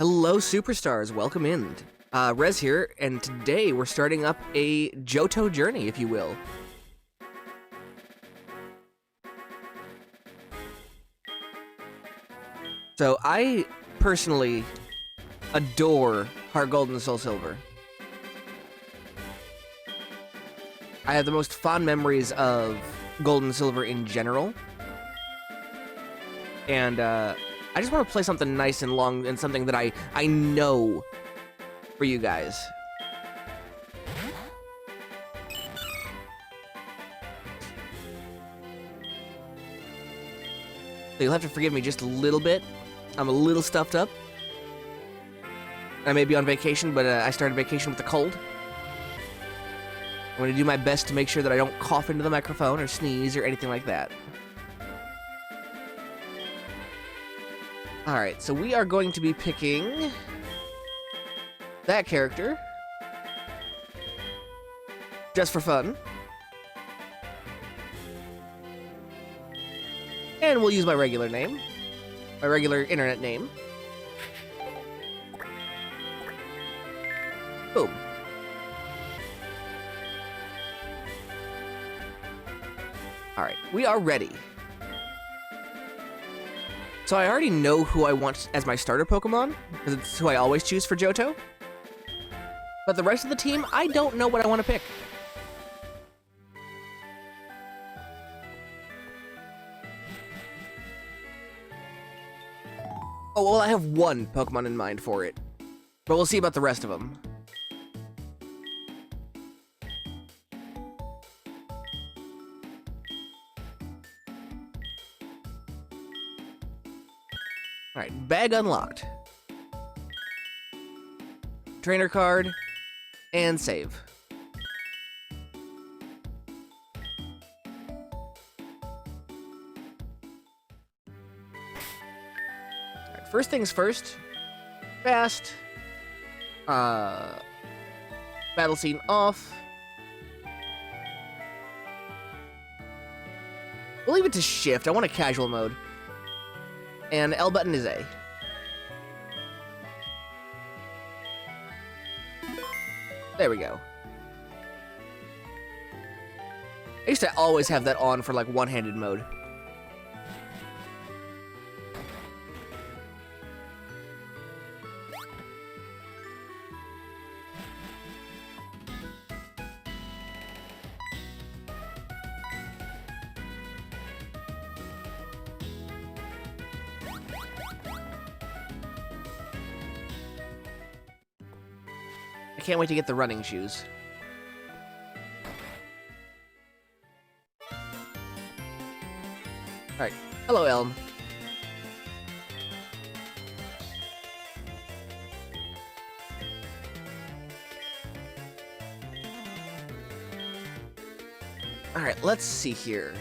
Hello, superstars. Welcome in. Rez here, and today we're starting up a Johto journey, if you will. So, I personally adore Heart Gold and Soul Silver. I have the most fond memories of Gold and Silver in general. And, I just want to play something nice and long and something that I know for you guys. So you'll have to forgive me just a little bit. I'm a little stuffed up. I may be on vacation, but I started vacation with a cold. I'm going to do my best to make sure that I don't cough into the microphone or sneeze or anything like that. Alright, so we are going to be picking that character just for fun. And we'll use my regular name, my regular internet name. Boom. Alright, we are ready. So I already know who I want as my starter Pokemon, because it's who I always choose for Johto. But the rest of the team, I don't know what I want to pick. Oh, well, I have one Pokemon in mind for it. But we'll see about the rest of them. Alright, bag unlocked. Trainer card, and save. Alright, first things first. Fast. Battle scene off. We'll leave it to shift. I want a casual mode. And L button is A. There we go. I used to always have that on for like one-handed mode. I can't wait to get the running shoes. Alright. Hello, Elm. Alright, let's see here.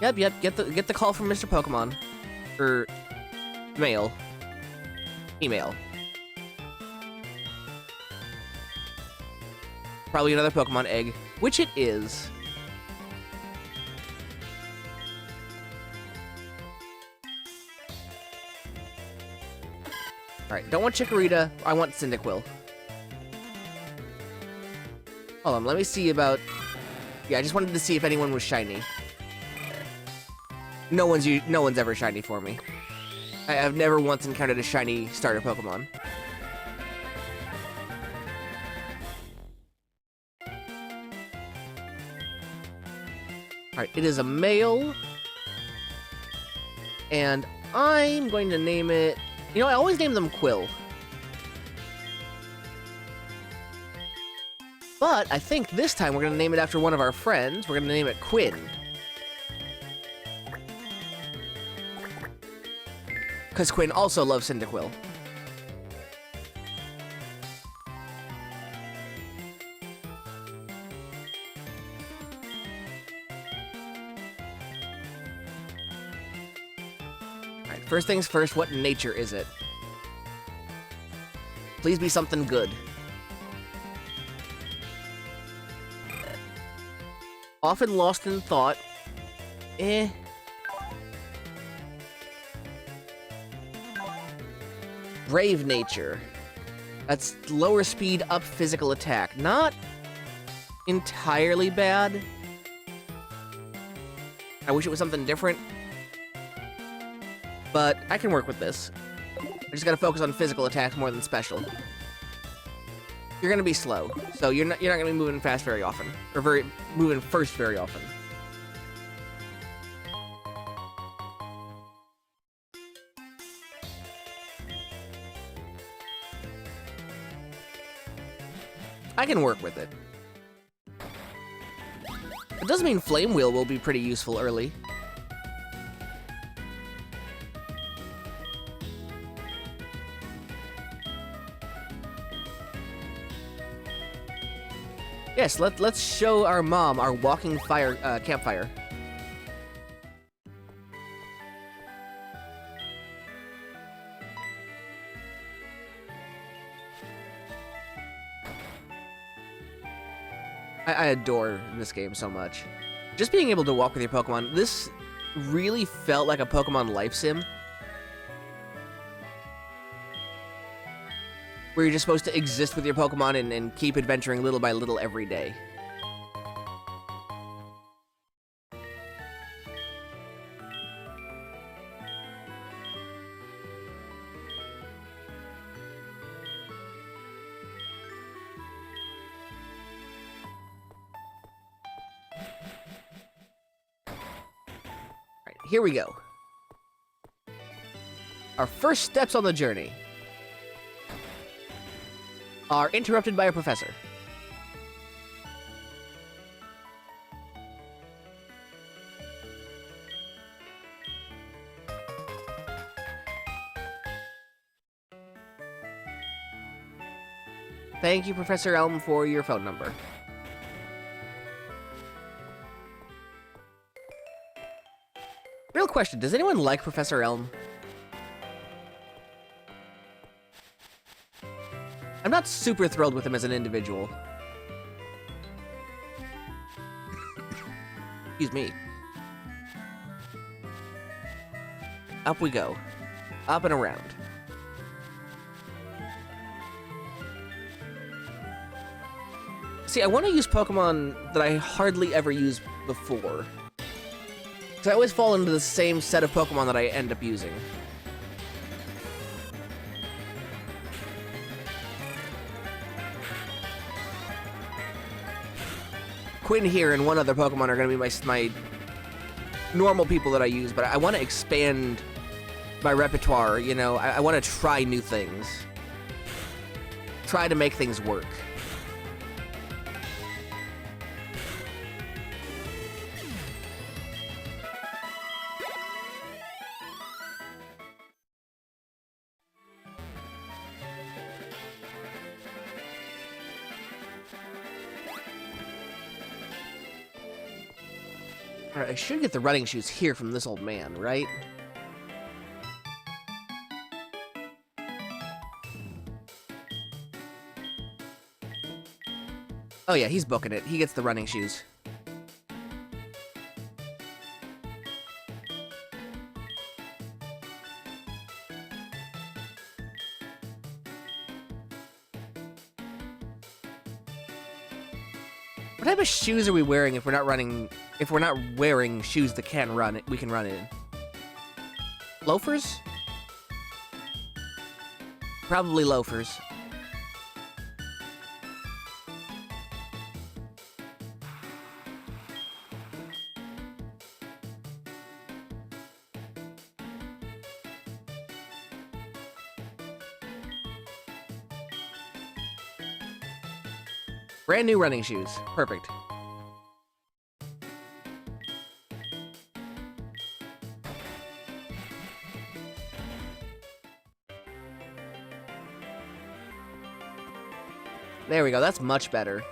Yep, get the call from Mr. Pokemon. Or mail. Email. Probably another Pokemon egg, which it is. Alright, don't want Chikorita, I want Cyndaquil. Hold on, let me see about... Yeah, I just wanted to see if anyone was shiny. No one's ever shiny for me. I've never once encountered a shiny starter Pokemon. Alright, it is a male. And I'm going to name it... You know, I always name them Quill. But I think this time we're going to name it after one of our friends. We're going to name it Quinn. Because Quinn also loves Cyndaquil. Alright, first things first, what nature is it? Please be something good. Often lost in thought. Brave Nature. That's lower speed, up physical attack. Not entirely bad. I wish it was something different. But I can work with this. I just gotta focus on physical attacks more than special. You're gonna be slow, so you're not gonna be moving fast very often. Or moving first very often. I can work with it. It does mean Flame Wheel will be pretty useful early. Yes, let's show our mom our walking fire campfire. I adore this game so much. Just being able to walk with your Pokemon, this really felt like a Pokemon life sim. Where you're just supposed to exist with your Pokemon and keep adventuring little by little every day. Alright, here we go. Our first steps on the journey are interrupted by a professor. Thank you, Professor Elm, for your phone number. Real question, does anyone like Professor Elm? I'm not super thrilled with him as an individual. Excuse me. Up we go. Up and around. See, I want to use Pokemon that I hardly ever used before. Because I always fall into the same set of Pokemon that I end up using. Quinn here and one other Pokemon are going to be my normal people that I use, but I want to expand my repertoire, you know? I want to try new things. Try to make things work. Alright, I should get the running shoes here from this old man, right? Oh yeah, he's booking it. He gets the running shoes. What type of shoes are we wearing if we're not running? If we're not wearing shoes that can run, we can run in. Loafers? Probably loafers. Brand new running shoes. Perfect. There we go, that's much better.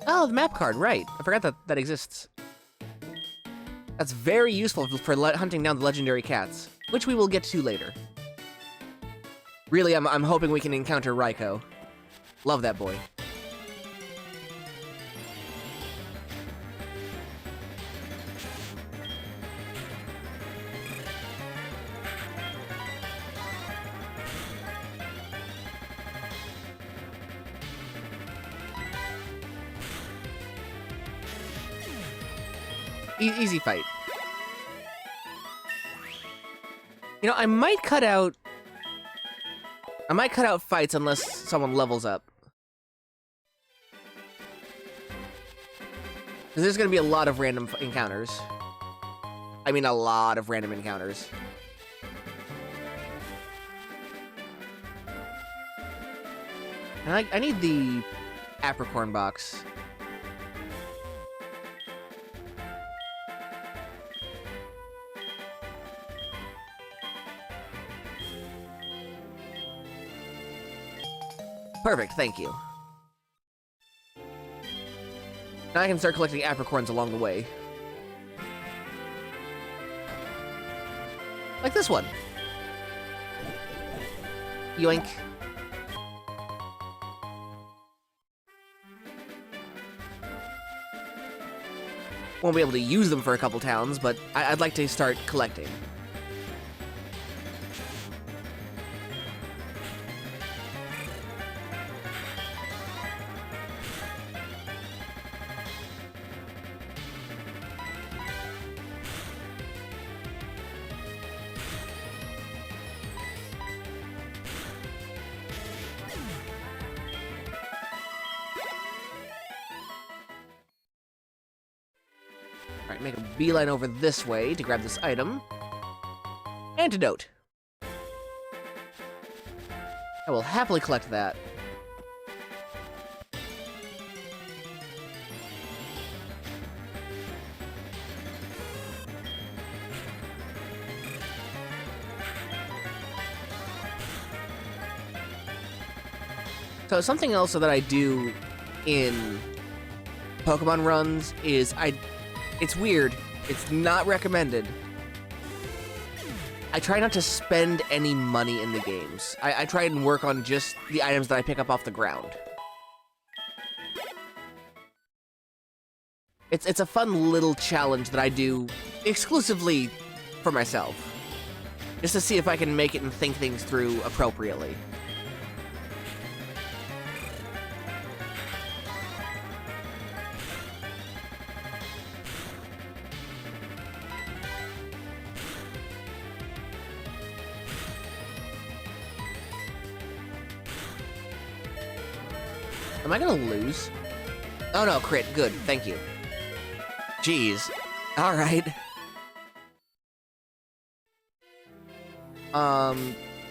Oh, the map card, right. I forgot that exists. That's very useful for hunting down the legendary cats, which we will get to later. Really, I'm hoping we can encounter Raikou. Love that boy. Easy fight. You know, I might cut out fights unless someone levels up. Because there's going to be a lot of random encounters. I mean, a lot of random encounters. And I need the apricorn box. Perfect, thank you. Now I can start collecting apricorns along the way. Like this one. Yoink. Won't be able to use them for a couple towns, but I'd like to start collecting. Alright, make a beeline over this way to grab this item. Antidote. I will happily collect that. So something else that I do in Pokemon runs is it's weird. It's not recommended. I try not to spend any money in the games. I try and work on just the items that I pick up off the ground. It's a fun little challenge that I do exclusively for myself. Just to see if I can make it and think things through appropriately. Am I gonna lose? Oh no, crit. Good, thank you. Jeez. Alright.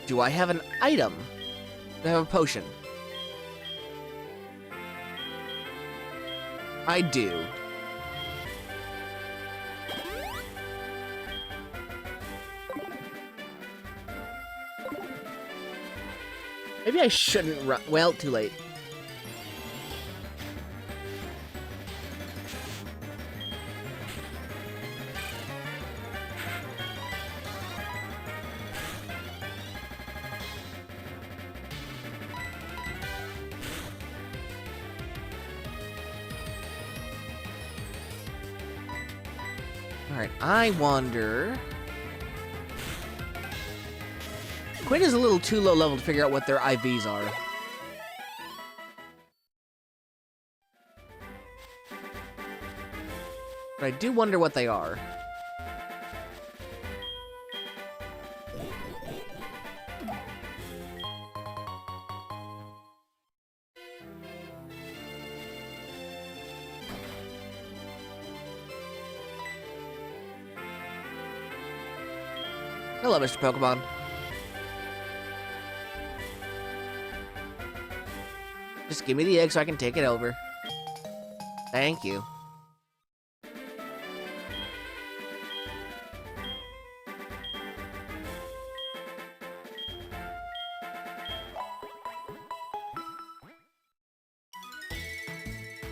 Do I have an item? Do I have a potion? I do. Maybe I shouldn't run. Well, too late. Alright, I wonder... Quinn is a little too low level to figure out what their IVs are. But I do wonder what they are. Hello, Mr. Pokemon. Just give me the egg so I can take it over. Thank you.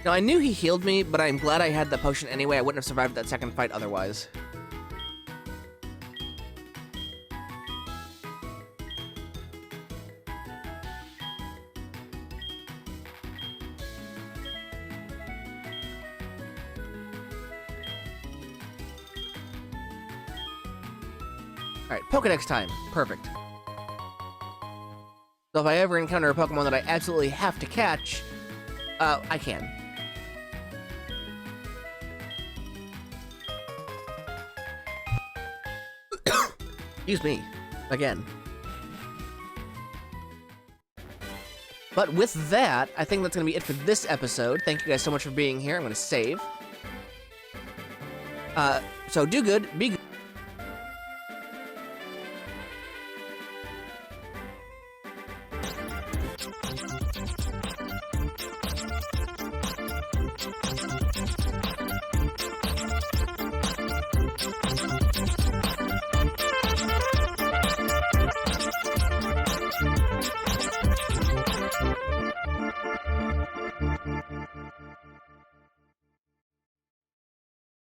Now, I knew he healed me, but I'm glad I had that potion anyway. I wouldn't have survived that second fight otherwise. Alright, Pokedex time. Perfect. So if I ever encounter a Pokemon that I absolutely have to catch, I can. Excuse me. Again. But with that, I think that's going to be it for this episode. Thank you guys so much for being here. I'm going to save. So do good, be good.